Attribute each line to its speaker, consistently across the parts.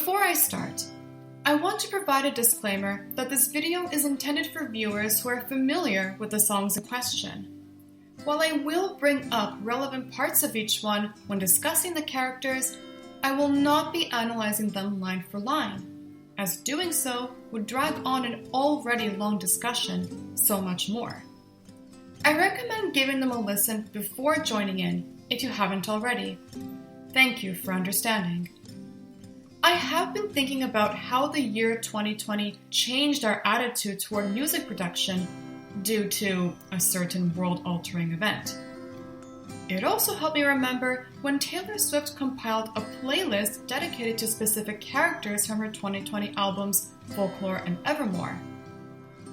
Speaker 1: Before I start, I want to provide a disclaimer that this video is intended for viewers who are familiar with the songs in question. While I will bring up relevant parts of each one when discussing the characters, I will not be analyzing them line for line, as doing so would drag on an already long discussion so much more. I recommend giving them a listen before joining in if you haven't already. Thank you for understanding. I have been thinking about how the year 2020 changed our attitude toward music production due to a certain world-altering event. It also helped me remember when Taylor Swift compiled a playlist dedicated to specific characters from her 2020 albums Folklore and Evermore.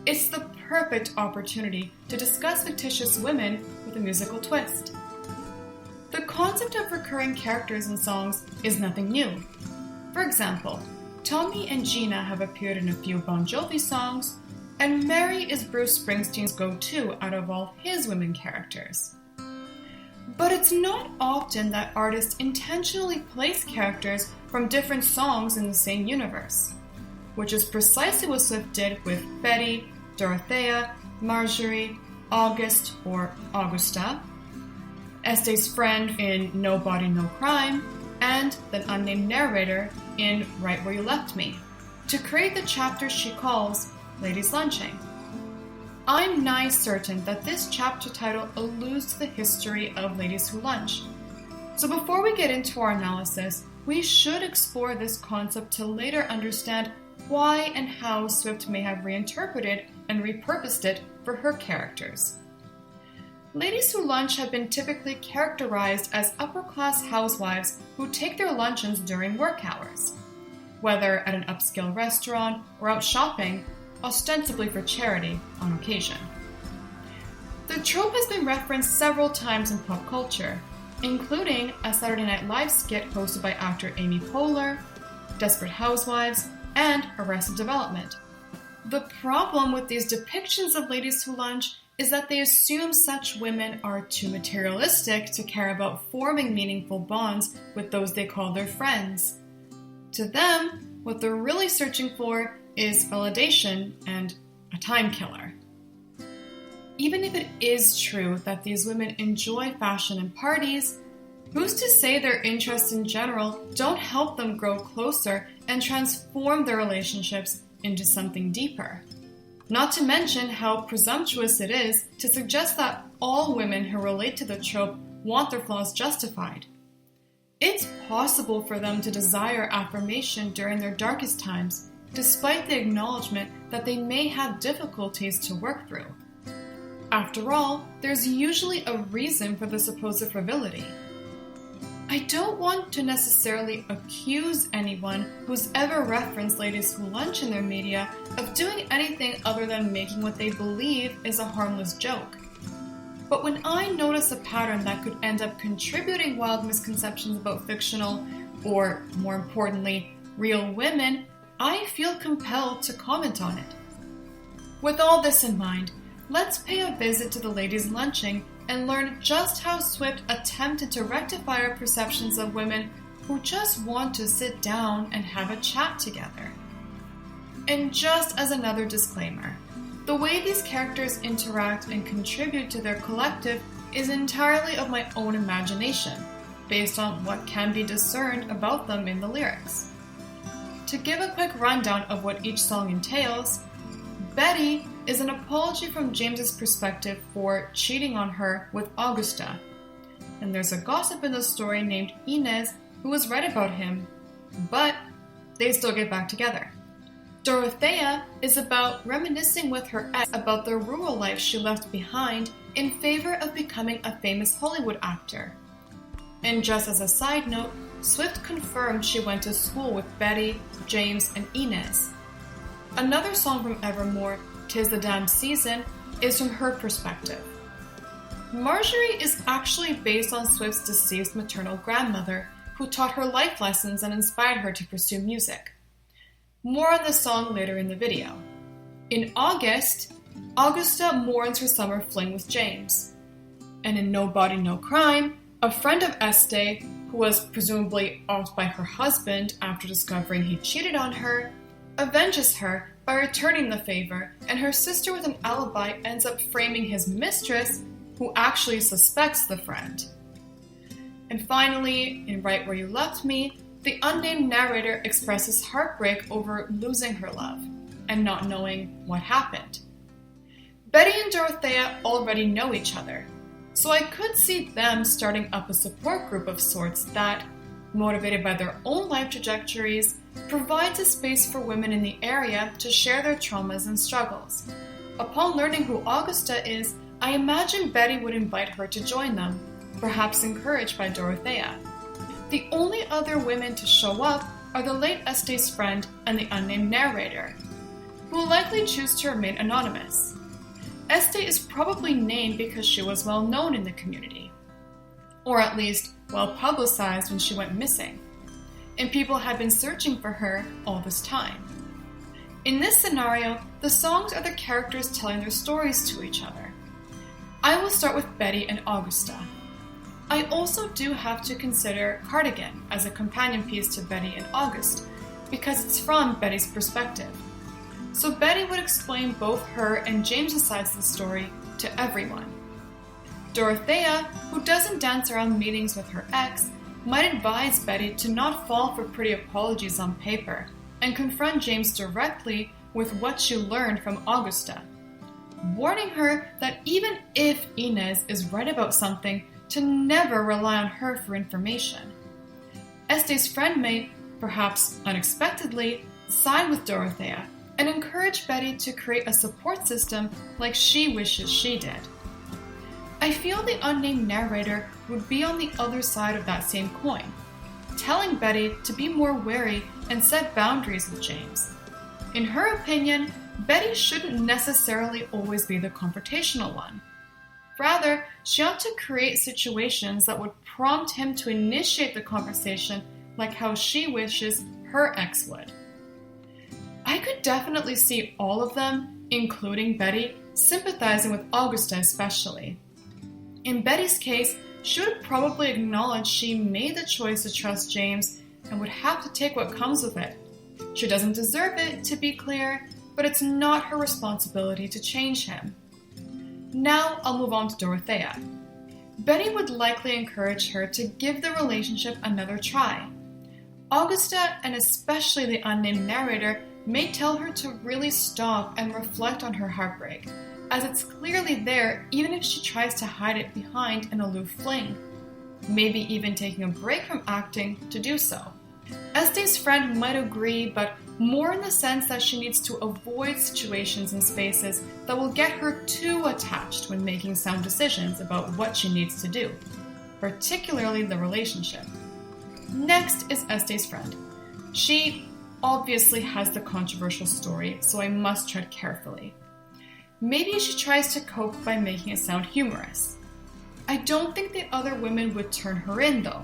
Speaker 1: It's the perfect opportunity to discuss fictitious women with a musical twist. The concept of recurring characters in songs is nothing new. For example, Tommy and Gina have appeared in a few Bon Jovi songs, and Mary is Bruce Springsteen's go-to out of all his women characters. But it's not often that artists intentionally place characters from different songs in the same universe, which is precisely what Swift did with Betty, Dorothea, Marjorie, August or Augusta, Este's friend in No Body, No Crime, and the unnamed narrator in Right Where You Left Me, to create the chapter she calls Ladies Lunching. I'm nigh certain that this chapter title alludes to the history of Ladies Who Lunch. So before we get into our analysis, we should explore this concept to later understand why and how Swift may have reinterpreted and repurposed it for her characters. Ladies Who Lunch have been typically characterized as upper-class housewives who take their luncheons during work hours, whether at an upscale restaurant or out shopping, ostensibly for charity on occasion. The trope has been referenced several times in pop culture, including a Saturday Night Live skit hosted by actor Amy Poehler, Desperate Housewives, and Arrested Development. The problem with these depictions of Ladies Who Lunch is that they assume such women are too materialistic to care about forming meaningful bonds with those they call their friends. To them, what they're really searching for is validation and a time killer. Even if it is true that these women enjoy fashion and parties, who's to say their interests in general don't help them grow closer and transform their relationships into something deeper? Not to mention how presumptuous it is to suggest that all women who relate to the trope want their flaws justified. It's possible for them to desire affirmation during their darkest times, despite the acknowledgement that they may have difficulties to work through. After all, there's usually a reason for the supposed frivolity. I don't want to necessarily accuse anyone who's ever referenced Ladies Who Lunch in their media of doing anything other than making what they believe is a harmless joke. But when I notice a pattern that could end up contributing wild misconceptions about fictional, or more importantly, real women, I feel compelled to comment on it. With all this in mind, let's pay a visit to the Ladies Lunching and learn just how Swift attempted to rectify our perceptions of women who just want to sit down and have a chat together. And just as another disclaimer, the way these characters interact and contribute to their collective is entirely of my own imagination, based on what can be discerned about them in the lyrics. To give a quick rundown of what each song entails, Betty is an apology from James's perspective for cheating on her with Augusta. And there's a gossip in the story named Inez who was right about him, but they still get back together. Dorothea is about reminiscing with her ex about the rural life she left behind in favor of becoming a famous Hollywood actor. And just as a side note, Swift confirmed she went to school with Betty, James, and Inez. Another song from Evermore, 'Tis the Damned Season, is from her perspective. Marjorie is actually based on Swift's deceased maternal grandmother, who taught her life lessons and inspired her to pursue music. More on the song later in the video. In August, Augusta mourns her summer fling with James. And in No Body, No Crime, a friend of Este, who was presumably offed by her husband after discovering he cheated on her, avenges her by returning the favor, and her sister with an alibi ends up framing his mistress, who actually suspects the friend. And finally, in Right Where You Left Me, the unnamed narrator expresses heartbreak over losing her love and not knowing what happened. Betty and Dorothea already know each other, so I could see them starting up a support group of sorts that, motivated by their own life trajectories, provides a space for women in the area to share their traumas and struggles. Upon learning who Augusta is, I imagine Betty would invite her to join them, perhaps encouraged by Dorothea. The only other women to show up are the late Este's friend and the unnamed narrator, who will likely choose to remain anonymous. Este is probably named because she was well known in the community, or at least well publicized when she went missing, and people had been searching for her all this time. In this scenario, the songs are the characters telling their stories to each other. I will start with Betty and Augusta. I also do have to consider Cardigan as a companion piece to Betty and August, because it's from Betty's perspective. So Betty would explain both her and James's sides of the story to everyone. Dorothea, who doesn't dance around meetings with her ex, might advise Betty to not fall for pretty apologies on paper and confront James directly with what she learned from Augusta, warning her that even if Inez is right about something, to never rely on her for information. Este's friend may, perhaps unexpectedly, side with Dorothea and encourage Betty to create a support system like she wishes she did. I feel the unnamed narrator would be on the other side of that same coin, telling Betty to be more wary and set boundaries with James. In her opinion, Betty shouldn't necessarily always be the confrontational one. Rather, she ought to create situations that would prompt him to initiate the conversation like how she wishes her ex would. I could definitely see all of them, including Betty, sympathizing with Augusta especially. In Betty's case, she would probably acknowledge she made the choice to trust James and would have to take what comes with it. She doesn't deserve it, to be clear, but it's not her responsibility to change him. Now I'll move on to Dorothea. Betty would likely encourage her to give the relationship another try. Augusta, and especially the unnamed narrator, may tell her to really stop and reflect on her heartbreak, as it's clearly there even if she tries to hide it behind an aloof fling, maybe even taking a break from acting to do so. Este's friend might agree, but more in the sense that she needs to avoid situations and spaces that will get her too attached when making sound decisions about what she needs to do, particularly the relationship. Next is Este's friend. She obviously has the controversial story, so I must tread carefully. Maybe she tries to cope by making it sound humorous. I don't think the other women would turn her in though.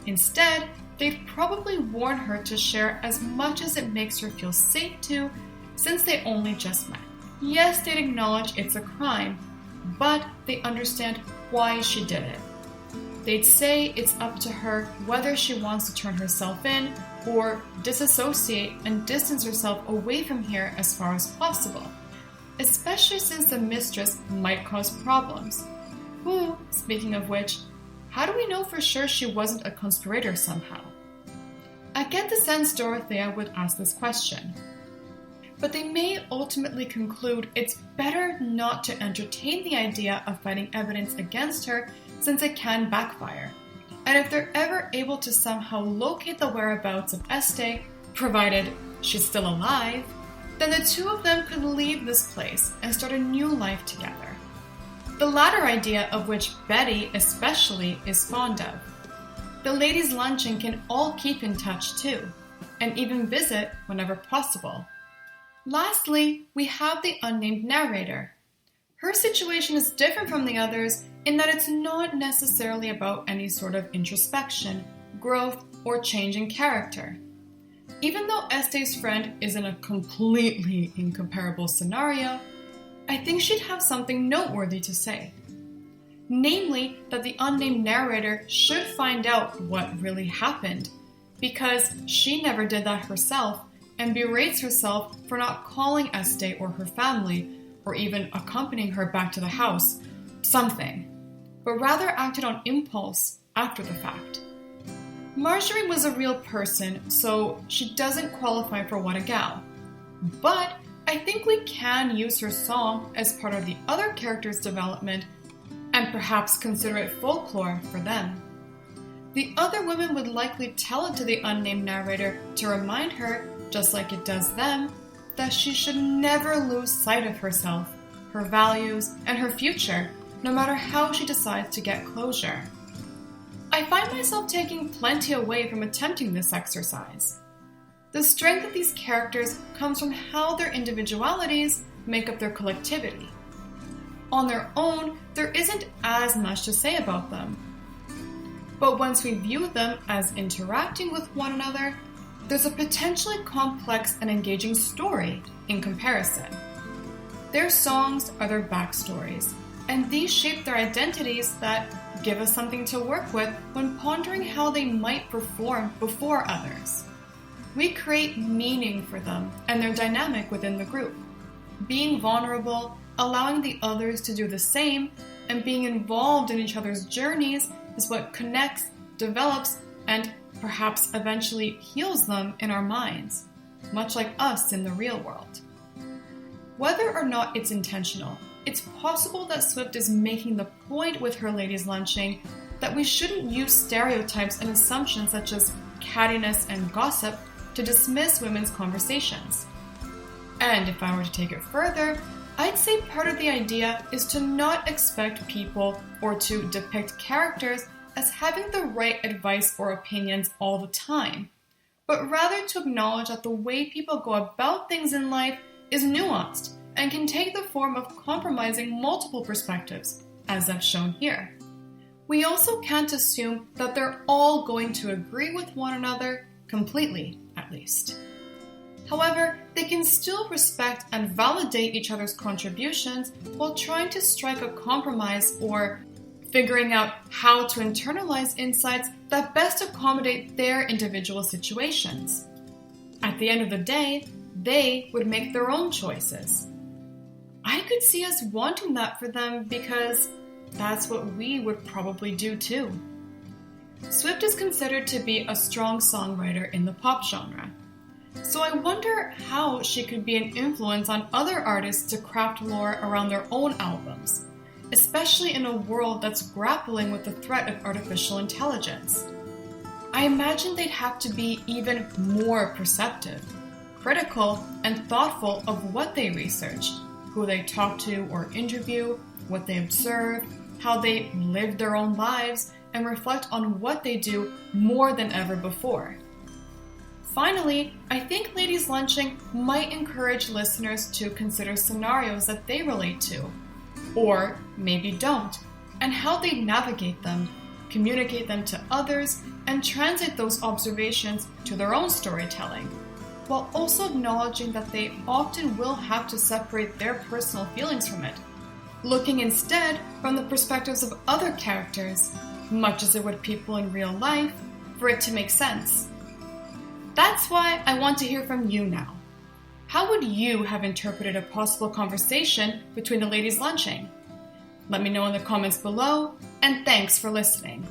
Speaker 1: Instead, they'd probably warn her to share as much as it makes her feel safe to, since they only just met. Yes, they'd acknowledge it's a crime, but they understand why she did it. They'd say it's up to her whether she wants to turn herself in or disassociate and distance herself away from here as far as possible, especially since the mistress might cause problems. Who, speaking of which, how do we know for sure she wasn't a conspirator somehow? I get the sense Dorothea would ask this question, but they may ultimately conclude it's better not to entertain the idea of finding evidence against her since it can backfire. And if they're ever able to somehow locate the whereabouts of Este, provided she's still alive, then the two of them could leave this place and start a new life together. The latter idea of which Betty especially is fond of. The ladies' luncheon can all keep in touch too, and even visit whenever possible. Lastly, we have the unnamed narrator. Her situation is different from the others in that it's not necessarily about any sort of introspection, growth, or change in character. Even though Este's friend is in a completely incomparable scenario, I think she'd have something noteworthy to say. namely that the unnamed narrator should find out what really happened, because she never did that herself and berates herself for not calling Este or her family, or even accompanying her back to the house, something, but rather acted on impulse after the fact. Marjorie was a real person, so she doesn't qualify for What a Gal. But I think we can use her song as part of the other characters' development and perhaps consider it folklore for them. The other women would likely tell it to the unnamed narrator to remind her, just like it does them, that she should never lose sight of herself, her values, and her future, no matter how she decides to get closure. I find myself taking plenty away from attempting this exercise. The strength of these characters comes from how their individualities make up their collectivity. On their own, there isn't as much to say about them. But once we view them as interacting with one another, there's a potentially complex and engaging story in comparison. Their songs are their backstories, and these shape their identities that give us something to work with when pondering how they might perform before others. We create meaning for them and their dynamic within the group. Being vulnerable, allowing the others to do the same, and being involved in each other's journeys is what connects, develops, and perhaps eventually heals them in our minds, much like us in the real world. Whether or not it's intentional, it's possible that Swift is making the point with her ladies' lunching that we shouldn't use stereotypes and assumptions such as cattiness and gossip to dismiss women's conversations. And if I were to take it further, I'd say part of the idea is to not expect people or to depict characters as having the right advice or opinions all the time, but rather to acknowledge that the way people go about things in life is nuanced and can take the form of compromising multiple perspectives, as I've shown here. We also can't assume that they're all going to agree with one another, completely at least. However, they can still respect and validate each other's contributions while trying to strike a compromise or figuring out how to internalize insights that best accommodate their individual situations. At the end of the day, they would make their own choices. I could see us wanting that for them because that's what we would probably do too. Swift is considered to be a strong songwriter in the pop genre, so I wonder how she could be an influence on other artists to craft lore around their own albums, especially in a world that's grappling with the threat of artificial intelligence. I imagine they'd have to be even more perceptive, critical, and thoughtful of what they research, who they talk to or interview, what they observe, how they live their own lives, and reflect on what they do more than ever before. Finally, I think Ladies Lunching might encourage listeners to consider scenarios that they relate to, or maybe don't, and how they navigate them, communicate them to others, and translate those observations to their own storytelling, while also acknowledging that they often will have to separate their personal feelings from it, looking instead from the perspectives of other characters, much as it would people in real life, for it to make sense. That's why I want to hear from you now. How would you have interpreted a possible conversation between the ladies lunching? Let me know in the comments below, and thanks for listening.